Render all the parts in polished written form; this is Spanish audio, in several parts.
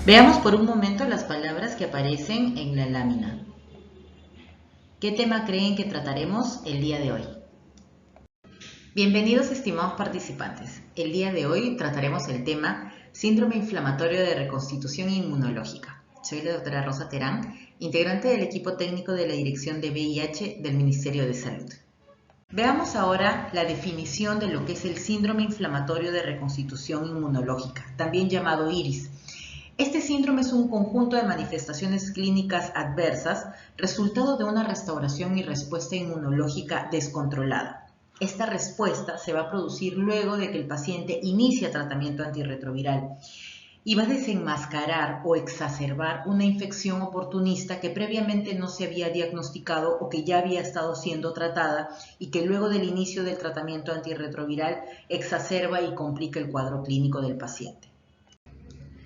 Veamos por un momento las palabras que aparecen en la lámina. ¿Qué tema creen que trataremos el día de hoy? Bienvenidos, estimados participantes. El día de hoy trataremos el tema Síndrome inflamatorio de reconstitución inmunológica. Soy la doctora Rosa Terán, integrante del equipo técnico de la Dirección de VIH del Ministerio de Salud. Veamos ahora la definición de lo que es el síndrome inflamatorio de reconstitución inmunológica, también llamado IRIS. Este síndrome es un conjunto de manifestaciones clínicas adversas, resultado de una restauración y respuesta inmunológica descontrolada. Esta respuesta se va a producir luego de que el paciente inicia tratamiento antirretroviral y va a desenmascarar o exacerbar una infección oportunista que previamente no se había diagnosticado o que ya había estado siendo tratada y que luego del inicio del tratamiento antirretroviral exacerba y complica el cuadro clínico del paciente.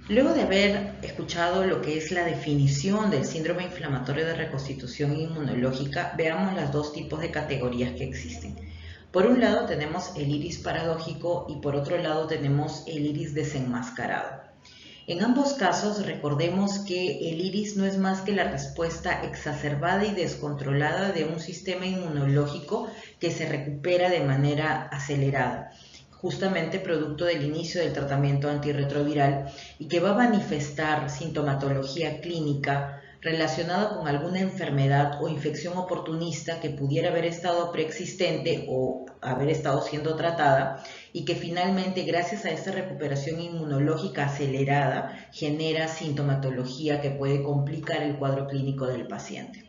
Luego de haber escuchado lo que es la definición del síndrome inflamatorio de reconstitución inmunológica, veamos los dos tipos de categorías que existen. Por un lado tenemos el iris paradójico y por otro lado tenemos el iris desenmascarado. En ambos casos recordemos que el iris no es más que la respuesta exacerbada y descontrolada de un sistema inmunológico que se recupera de manera acelerada, justamente producto del inicio del tratamiento antirretroviral y que va a manifestar sintomatología clínica relacionada con alguna enfermedad o infección oportunista que pudiera haber estado preexistente o haber estado siendo tratada y que finalmente, gracias a esta recuperación inmunológica acelerada, genera sintomatología que puede complicar el cuadro clínico del paciente.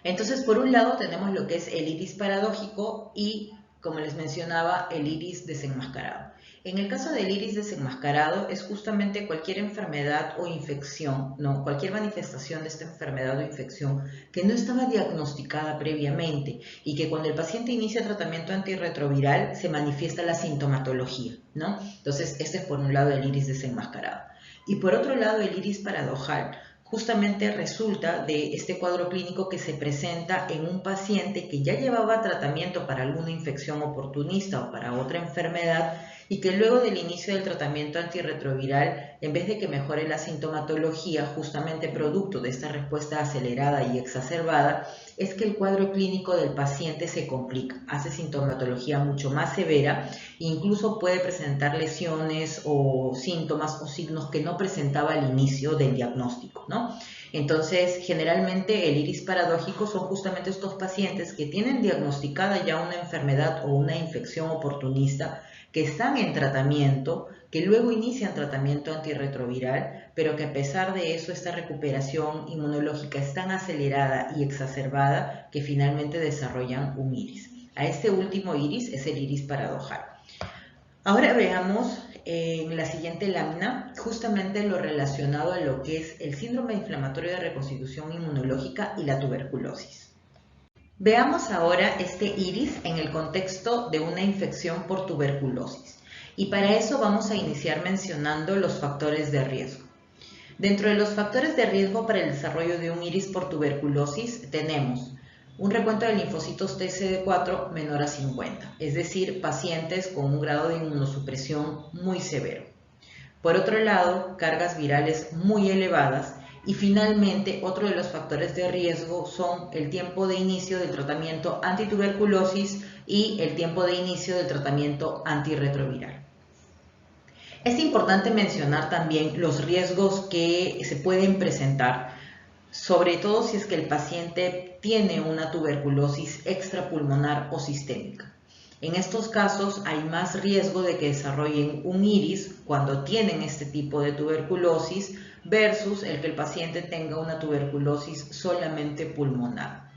Entonces, por un lado tenemos lo que es el iris paradójico y, como les mencionaba, el iris desenmascarado. En el caso del iris desenmascarado es justamente cualquier enfermedad o infección, cualquier manifestación de esta enfermedad o infección que no estaba diagnosticada previamente y que cuando el paciente inicia tratamiento antirretroviral se manifiesta la sintomatología, Entonces, este es por un lado el iris desenmascarado. Y por otro lado el iris paradojal. Justamente resulta de este cuadro clínico que se presenta en un paciente que ya llevaba tratamiento para alguna infección oportunista o para otra enfermedad y que luego del inicio del tratamiento antirretroviral, en vez de que mejore la sintomatología, justamente producto de esta respuesta acelerada y exacerbada, es que el cuadro clínico del paciente se complica, hace sintomatología mucho más severa e incluso puede presentar lesiones o síntomas o signos que no presentaba al inicio del diagnóstico, Entonces, generalmente el iris paradójico son justamente estos pacientes que tienen diagnosticada ya una enfermedad o una infección oportunista, que están en tratamiento, que luego inician tratamiento antirretroviral, pero que a pesar de eso esta recuperación inmunológica es tan acelerada y exacerbada que finalmente desarrollan un iris. A este último iris es el iris paradojal. Ahora veamos en la siguiente lámina justamente lo relacionado a lo que es el síndrome inflamatorio de reconstitución inmunológica y la tuberculosis. Veamos ahora este iris en el contexto de una infección por tuberculosis y para eso vamos a iniciar mencionando los factores de riesgo. Dentro de los factores de riesgo para el desarrollo de un iris por tuberculosis tenemos un recuento de linfocitos TCD4 menor a 50, es decir, pacientes con un grado de inmunosupresión muy severo. Por otro lado, cargas virales muy elevadas. Y finalmente, otro de los factores de riesgo son el tiempo de inicio del tratamiento antituberculosis y el tiempo de inicio del tratamiento antirretroviral. Es importante mencionar también los riesgos que se pueden presentar, sobre todo si es que el paciente tiene una tuberculosis extrapulmonar o sistémica. En estos casos hay más riesgo de que desarrollen un iris cuando tienen este tipo de tuberculosis versus el que el paciente tenga una tuberculosis solamente pulmonar.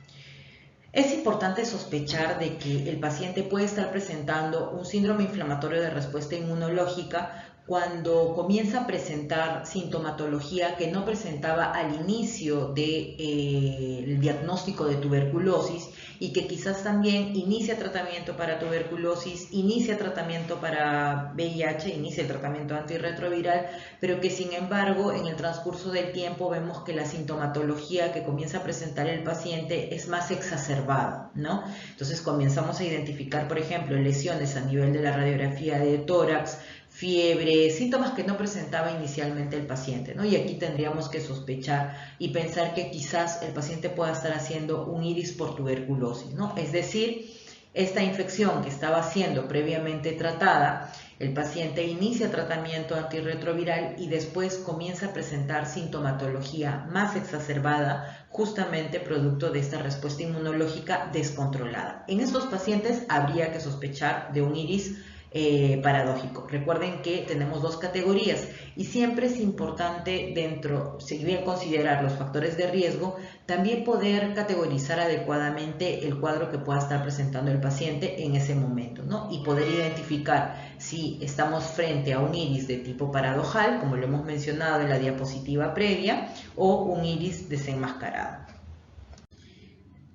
Es importante sospechar de que el paciente puede estar presentando un síndrome inflamatorio de respuesta inmunológica cuando comienza a presentar sintomatología que no presentaba al inicio del diagnóstico de tuberculosis y que quizás también inicia tratamiento para tuberculosis, inicia tratamiento para VIH, inicia el tratamiento antirretroviral, pero que sin embargo en el transcurso del tiempo vemos que la sintomatología que comienza a presentar el paciente es más exacerbada, Entonces comenzamos a identificar, por ejemplo, lesiones a nivel de la radiografía de tórax, fiebre, síntomas que no presentaba inicialmente el paciente, ¿no? Y aquí tendríamos que sospechar y pensar que quizás el paciente pueda estar haciendo un iris por tuberculosis, ¿no? Es decir, esta infección que estaba siendo previamente tratada, el paciente inicia tratamiento antirretroviral y después comienza a presentar sintomatología más exacerbada, justamente producto de esta respuesta inmunológica descontrolada. En estos pacientes habría que sospechar de un iris paradójico. Recuerden que tenemos dos categorías y siempre es importante dentro, si bien considerar los factores de riesgo, también poder categorizar adecuadamente el cuadro que pueda estar presentando el paciente en ese momento, ¿no? Y poder identificar si estamos frente a un iris de tipo paradojal, como lo hemos mencionado en la diapositiva previa, o un iris desenmascarado.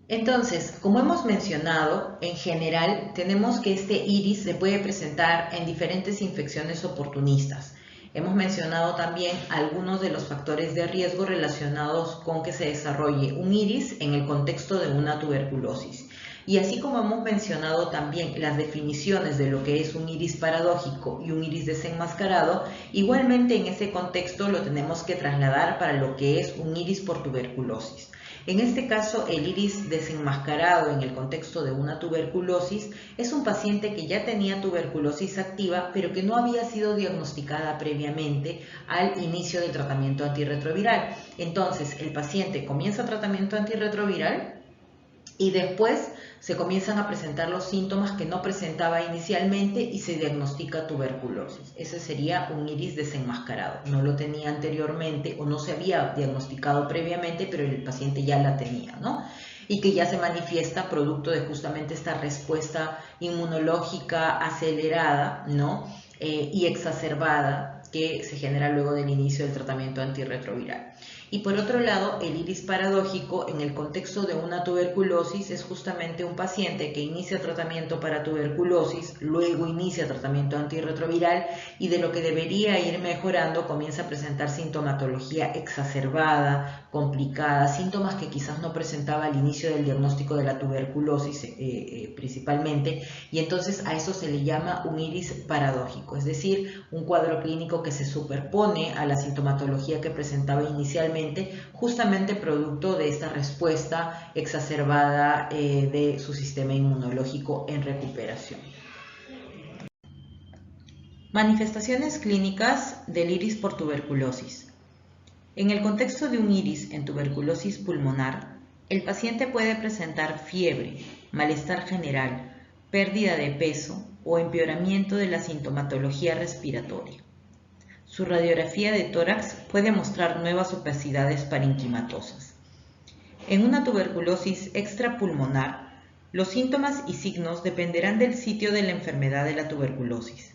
Entonces, como hemos mencionado, en general tenemos que este iris se puede presentar en diferentes infecciones oportunistas. Hemos mencionado también algunos de los factores de riesgo relacionados con que se desarrolle un iris en el contexto de una tuberculosis. Y así como hemos mencionado también las definiciones de lo que es un iris paradójico y un iris desenmascarado, igualmente en ese contexto lo tenemos que trasladar para lo que es un iris por tuberculosis. En este caso, el iris desenmascarado en el contexto de una tuberculosis es un paciente que ya tenía tuberculosis activa, pero que no había sido diagnosticada previamente al inicio del tratamiento antirretroviral. Entonces, el paciente comienza tratamiento antirretroviral y después se comienzan a presentar los síntomas que no presentaba inicialmente y se diagnostica tuberculosis. Ese sería un iris desenmascarado. No lo tenía anteriormente o no se había diagnosticado previamente, pero el paciente ya la tenía, ¿no? Y que ya se manifiesta producto de justamente esta respuesta inmunológica acelerada, ¿no? Y exacerbada que se genera luego del inicio del tratamiento antirretroviral. Y por otro lado, el iris paradójico en el contexto de una tuberculosis es justamente un paciente que inicia tratamiento para tuberculosis, luego inicia tratamiento antirretroviral y de lo que debería ir mejorando comienza a presentar sintomatología exacerbada, complicada, síntomas que quizás no presentaba al inicio del diagnóstico de la tuberculosis principalmente, y entonces a eso se le llama un iris paradójico, es decir, un cuadro clínico que se superpone a la sintomatología que presentaba inicialmente, justamente producto de esta respuesta exacerbada de su sistema inmunológico en recuperación. Manifestaciones clínicas del iris por tuberculosis. En el contexto de un iris en tuberculosis pulmonar, el paciente puede presentar fiebre, malestar general, pérdida de peso o empeoramiento de la sintomatología respiratoria. Su radiografía de tórax puede mostrar nuevas opacidades parenquimatosas. En una tuberculosis extrapulmonar, los síntomas y signos dependerán del sitio de la enfermedad de la tuberculosis.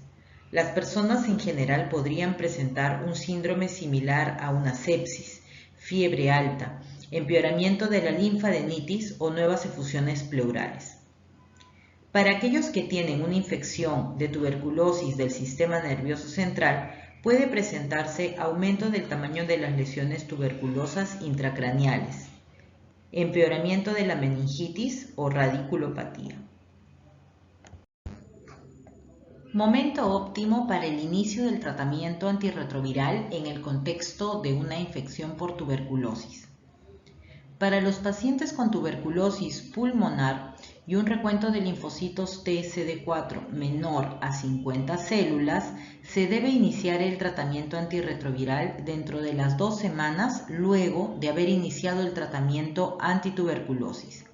Las personas en general podrían presentar un síndrome similar a una sepsis, fiebre alta, empeoramiento de la linfadenitis o nuevas efusiones pleurales. Para aquellos que tienen una infección de tuberculosis del sistema nervioso central, puede presentarse aumento del tamaño de las lesiones tuberculosas intracraneales, empeoramiento de la meningitis o radiculopatía. Momento óptimo para el inicio del tratamiento antirretroviral en el contexto de una infección por tuberculosis. Para los pacientes con tuberculosis pulmonar y un recuento de linfocitos TCD4 menor a 50 células, se debe iniciar el tratamiento antirretroviral dentro de las 2 semanas luego de haber iniciado el tratamiento antituberculosis.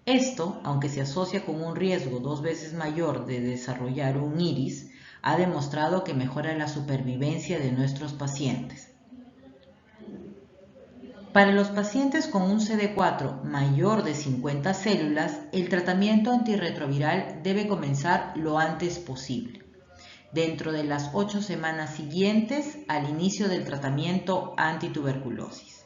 Esto, aunque se asocia con un riesgo 2 veces mayor de desarrollar un iris, ha demostrado que mejora la supervivencia de nuestros pacientes. Para los pacientes con un CD4 mayor de 50 células, el tratamiento antirretroviral debe comenzar lo antes posible, dentro de las 8 semanas siguientes al inicio del tratamiento antituberculosis.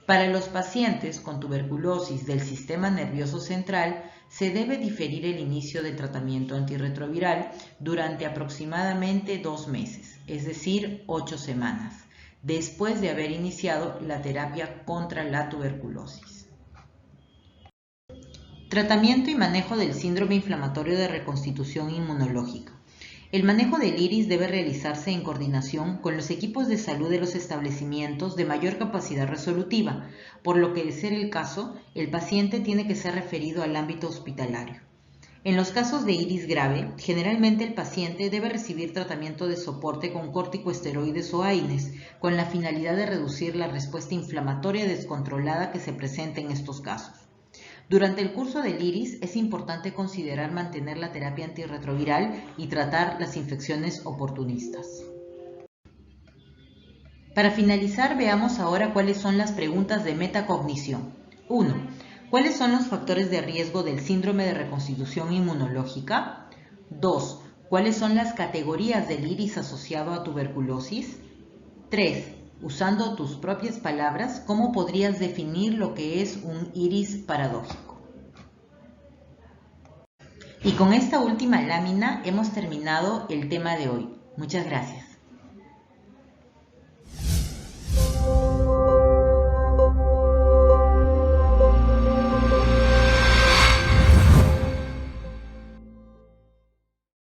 Para los pacientes con tuberculosis del sistema nervioso central, se debe diferir el inicio del tratamiento antirretroviral durante aproximadamente 2 meses, es decir, 8 semanas, después de haber iniciado la terapia contra la tuberculosis. Tratamiento y manejo del síndrome inflamatorio de reconstitución inmunológica. El manejo del iris debe realizarse en coordinación con los equipos de salud de los establecimientos de mayor capacidad resolutiva, por lo que, de ser el caso, el paciente tiene que ser referido al ámbito hospitalario. En los casos de iris grave, generalmente el paciente debe recibir tratamiento de soporte con corticosteroides o AINES, con la finalidad de reducir la respuesta inflamatoria descontrolada que se presenta en estos casos. Durante el curso del iris es importante considerar mantener la terapia antirretroviral y tratar las infecciones oportunistas. Para finalizar, veamos ahora cuáles son las preguntas de metacognición. 1. ¿Cuáles son los factores de riesgo del síndrome de reconstitución inmunológica? 2. ¿Cuáles son las categorías del iris asociado a tuberculosis? 3. Usando tus propias palabras, ¿cómo podrías definir lo que es un iris paradójico? Y con esta última lámina hemos terminado el tema de hoy. Muchas gracias.